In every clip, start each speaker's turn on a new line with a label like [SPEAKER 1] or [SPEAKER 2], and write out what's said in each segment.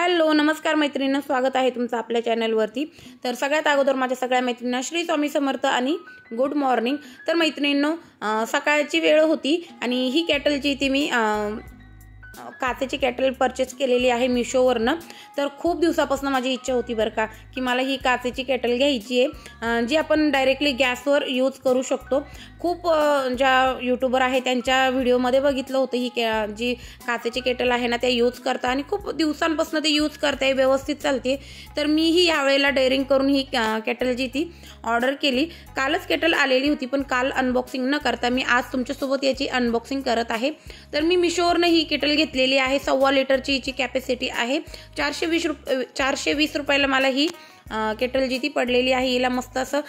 [SPEAKER 1] Hello नमस्कार मैत्रिणींनो, स्वागत आहे तुमचं आपल्या चॅनलवरती। तर सगळ्यात अगोदर माझ्या सगळ्या मैत्रिणींना श्री स्वामी समर्थ आणि गुड मॉर्निंग। तर मैत्रिणींनो, सकाळची वेळ होती आणि ही केटल जी ती मी काचेची केटल परचेस केलेली आहे मीशोवरनं। तर खूप दिवसापासून माझी इच्छा होती बरं का की मला ही काचेची केटल घ्यायची आहे, जी आपण डायरेक्टली गॅसवर यूज करू शकतो। खूप ज्या यूट्यूबर आहे त्यांच्या व्हिडिओमध्ये बघितलं होतं ही जी काचेची केटल आहे ना ते यूज करता आणि खूप दिवसांपासून ते यूज करते, व्यवस्थित चालते। तर मीही यावेळेला डेअरिंग करून ही केटल जी ती ऑर्डर केली। कालच केटल आलेली होती, पण काल अनबॉक्सिंग न करता मी आज तुमच्यासोबत याची अनबॉक्सिंग करत आहे। तर मी मीशोवरनं ही केटल घेतलेली आहे। 1.25 लिटरची हिची कॅपॅसिटी आहे। 420 रुपयाला मला ही केटल जी ती पडलेली आहे। हिला मस्त असं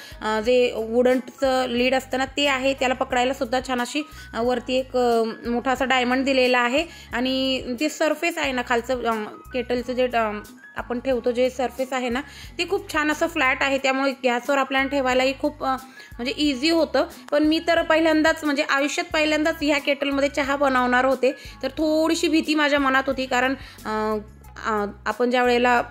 [SPEAKER 1] जे वुडनचं लीड असतं ना ते आहे, त्याला पकडायला सुद्धा छान अशी वरती एक मोठा असा डायमंड दिलेला आहे। आणि ते सरफेस आहे ना खालचं केटलचं जे आपण ठेवतो जे सरफेस आहे ना ते खूप छान असं फ्लॅट आहे, त्यामुळे गॅसवर आपल्याला ठेवायलाही खूप म्हणजे इझी होतं। पण मी तर पहिल्यांदाच म्हणजे आयुष्यात पहिल्यांदाच ह्या केटलमध्ये चहा बनवणार होते, तर थोडीशी भीती माझ्या मनात होती। कारण आपण ज्या वेळेला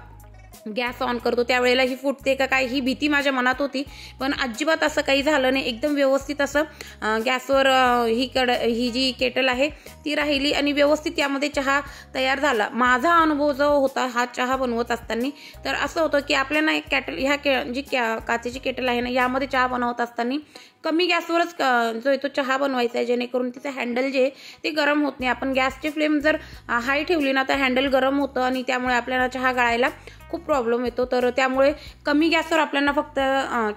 [SPEAKER 1] गॅस ऑन करतो त्यावेळेला ही फुटते का काय ही भीती माझ्या मनात होती, पण अजिबात असं काही झालं नाही। एकदम व्यवस्थित असं गॅसवर ही जी केटल आहे ती राहिली आणि व्यवस्थित यामध्ये चहा तयार झाला। माझा अनुभव जो होता हा चहा बनवत असताना, तर असं होतं की आपल्याला एक केटल जी काचेची केटल आहे ना यामध्ये चहा बनवत असताना कमी गॅसवरच जो तो चहा बनवायचा आहे, जेणेकरून तिचं हँडल जे ते गरम होत नाही। आपण गॅसची फ्लेम जर हाय ठेवली ना तर हँडल गरम होतं आणि त्यामुळे आपल्याला चहा गाळायला खूप प्रॉब्लेम येतो। तर त्यामुळे कमी गॅसवर आपल्याला फक्त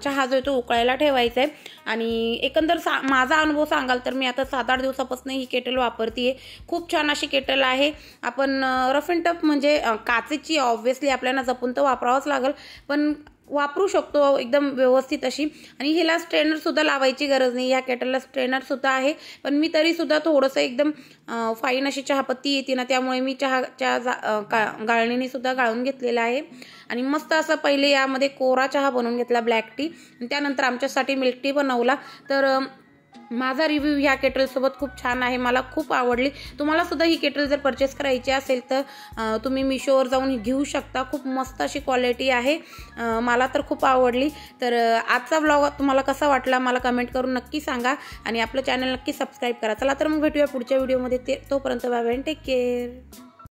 [SPEAKER 1] चहा जो तो उकळायला ठेवायचा आहे। आणि एकंदर माझा अनुभव सांगाल तर मी आता 7-8 दिवसापासून ही केटल वापरते। खूप छान अशी केटल आहे। आपण रफ अँड टफ म्हणजे काचेची ऑब्व्हियसली आपल्याला जपून तर वापरावंच लागेल, पण वापरू शकतो एकदम व्यवस्थित अशी। आणि हिला स्ट्रेनर सुद्धा लावायची गरज नाही, या केटलला स्ट्रेनर सुद्धा आहे, पण मी तरी सुद्धा थोडंसं एकदम फाईन अशी चहापत्ती येते ना त्यामुळे मी चहाच्या गाळणीने सुद्धा गाळून घेतलेला आहे। आणि मस्त असं पहिले यामध्ये कोरा चहा बनवून घेतला, ब्लॅक टी, त्यानंतर आमच्यासाठी मिल्क टी बनवला। तर माझा रिव्ह्यू ह्या केटलसोबत खूप छान आहे, मला खूप आवडली। तुम्हाला सुद्धा ही केटल जर परचेस करायची असेल तर तुम्ही मीशोवर जाऊन घेऊ शकता। खूप मस्त अशी क्वालिटी आहे, मला तर खूप आवडली। तर आजचा ब्लॉग तुम्हाला कसा वाटला मला कमेंट करून नक्की सांगा आणि आपलं चॅनल नक्की सबस्क्राईब करा। चला तर मग भेटूया पुढच्या व्हिडिओमध्ये, तोपर्यंत बाय बाय, टेक केअर।